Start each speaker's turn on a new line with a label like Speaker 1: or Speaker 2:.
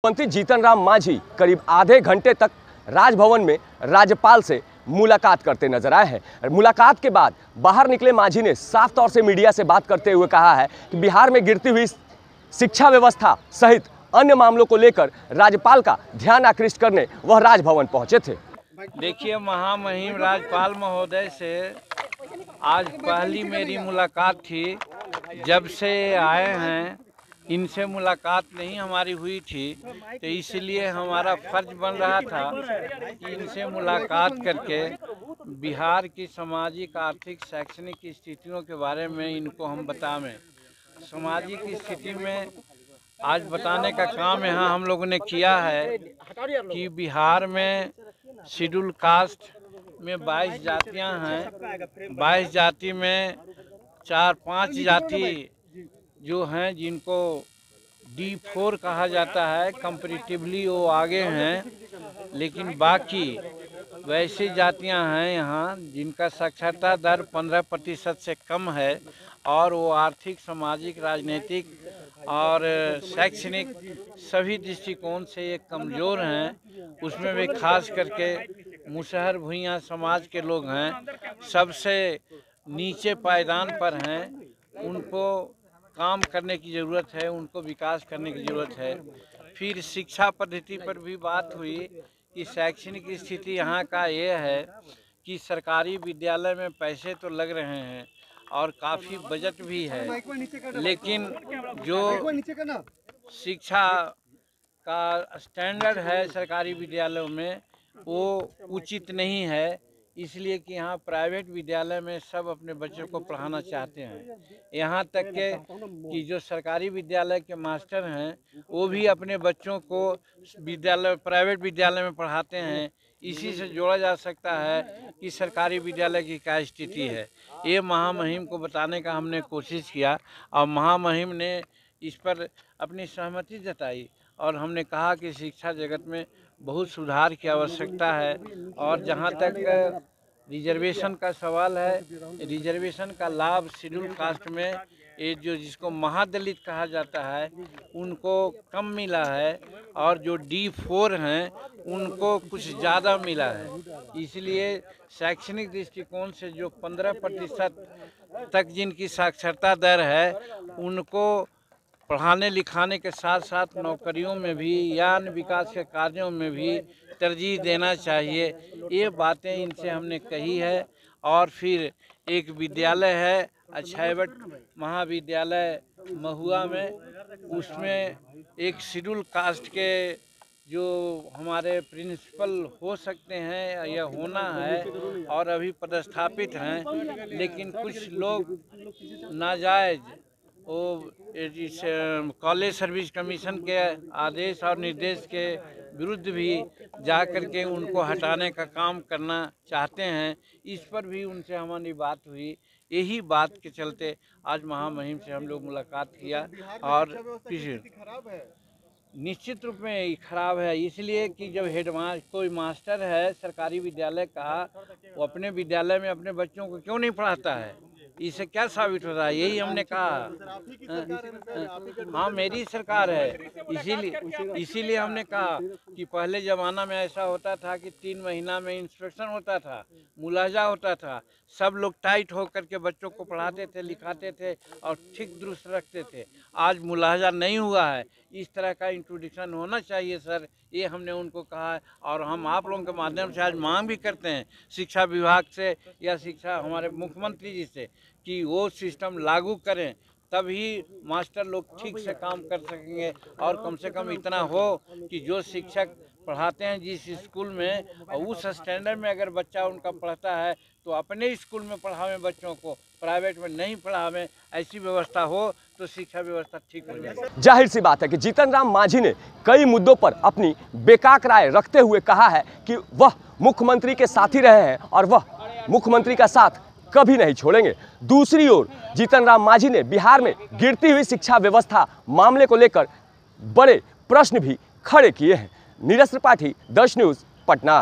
Speaker 1: मंत्री जीतन राम मांझी करीब आधे घंटे तक राजभवन में राज्यपाल से मुलाकात करते नजर आए हैं। मुलाकात के बाद बाहर निकले मांझी ने साफ तौर से मीडिया से बात करते हुए कहा है कि बिहार में गिरती हुई शिक्षा व्यवस्था सहित अन्य मामलों को लेकर राज्यपाल का ध्यान आकृष्ट करने वह राजभवन पहुंचे थे।
Speaker 2: देखिए, महामहिम राज्यपाल महोदय से आज पहली मेरी मुलाकात थी। जब से आए हैं इनसे मुलाकात नहीं हमारी हुई थी, तो इसलिए हमारा फर्ज बन रहा था कि इनसे मुलाकात करके बिहार की सामाजिक, आर्थिक, शैक्षणिक स्थितियों के बारे में इनको हम बतावें। सामाजिक स्थिति में आज बताने का काम यहाँ हम लोगों ने किया है कि बिहार में शेड्यूल कास्ट में 22 जातियाँ हैं। 22 जाति में 4-5 जाति जो हैं जिनको D4 कहा जाता है, कंपैरेटिवली वो आगे हैं, लेकिन बाकी वैसी जातियां हैं यहाँ जिनका साक्षरता दर 15% से कम है और वो आर्थिक, सामाजिक, राजनीतिक और शैक्षणिक सभी दृष्टिकोण से ये कमज़ोर हैं। उसमें भी खास करके मुसहर भूइयाँ समाज के लोग हैं, सबसे नीचे पायदान पर हैं। उनको काम करने की ज़रूरत है, उनको विकास करने की ज़रूरत है। फिर शिक्षा पद्धति पर भी बात हुई कि शैक्षणिक स्थिति यहाँ का ये है कि सरकारी विद्यालय में पैसे तो लग रहे हैं और काफ़ी बजट भी है, लेकिन जो शिक्षा का स्टैंडर्ड है सरकारी विद्यालयों में वो उचित नहीं है। इसलिए कि यहाँ प्राइवेट विद्यालय में सब अपने बच्चों को पढ़ाना चाहते हैं। यहाँ तक के कि जो सरकारी विद्यालय के मास्टर हैं वो भी अपने बच्चों को प्राइवेट विद्यालय में पढ़ाते हैं। इसी से जोड़ा जा सकता है कि सरकारी विद्यालय की क्या स्थिति है। ये महामहिम को बताने का हमने कोशिश किया और महामहिम ने इस पर अपनी सहमति जताई और हमने कहा कि शिक्षा जगत में बहुत सुधार की आवश्यकता है। और जहाँ तक रिजर्वेशन का सवाल है, रिजर्वेशन का लाभ शेड्यूल कास्ट में ये जो जिसको महादलित कहा जाता है उनको कम मिला है और जो D4 हैं उनको कुछ ज़्यादा मिला है। इसलिए शैक्षणिक दृष्टिकोण से जो 15% तक जिनकी साक्षरता दर है उनको पढ़ाने लिखाने के साथ साथ नौकरियों में भी या अन्य विकास के कार्यों में भी तरजीह देना चाहिए। ये बातें इनसे हमने कही है। और फिर एक विद्यालय है अक्षयवट महाविद्यालय महुआ में, उसमें एक शेड्यूल कास्ट के जो हमारे प्रिंसिपल हो सकते हैं या होना है और अभी पदस्थापित हैं, लेकिन कुछ लोग नाजायज़ वो इस कॉलेज सर्विस कमीशन के आदेश और निर्देश के विरुद्ध भी जा कर के उनको हटाने का काम करना चाहते हैं। इस पर भी उनसे हमारी बात हुई। यही बात के चलते आज महामहिम से हम लोग मुलाकात किया। और निश्चित रूप में ये खराब है, इसलिए कि जब कोई मास्टर है सरकारी विद्यालय का, वो अपने विद्यालय में अपने बच्चों को क्यों नहीं पढ़ाता है? इससे क्या साबित होता है? यही हमने कहा। हाँ, मेरी सरकार है, इसीलिए हमने कहा कि पहले ज़माना में ऐसा होता था कि 3 महीना में इंस्पेक्शन होता था, मुलाजा होता था, सब लोग टाइट होकर के बच्चों को पढ़ाते थे, लिखाते थे और ठीक दुरुस्त रखते थे। आज मुलाजा नहीं हुआ है, इस तरह का इंट्रोडक्शन होना चाहिए सर, ये हमने उनको कहा है। और हम आप लोगों के माध्यम से आज मांग भी करते हैं शिक्षा विभाग से या शिक्षा हमारे मुख्यमंत्री जी से कि वो सिस्टम लागू करें, तभी मास्टर लोग ठीक से काम कर सकेंगे। और कम से कम इतना हो कि जो शिक्षक पढ़ाते हैं जिस स्कूल में, उस स्टैंडर्ड में अगर बच्चा उनका पढ़ता है तो अपने स्कूल में पढ़ावें बच्चों को, प्राइवेट में नहीं पढ़ावें। ऐसी व्यवस्था हो तो शिक्षा व्यवस्था ठीक हो जाएगी।
Speaker 1: जाहिर सी बात है कि जीतन राम मांझी ने कई मुद्दों पर अपनी बेकाक राय रखते हुए कहा है कि वह मुख्यमंत्री के साथी रहे हैं और वह मुख्यमंत्री का साथ कभी नहीं छोड़ेंगे। दूसरी ओर जीतन राम मांझी ने बिहार में गिरती हुई शिक्षा व्यवस्था मामले को लेकर बड़े प्रश्न भी खड़े किए हैं। नीरज त्रिपाठी, दर्श न्यूज़, पटना।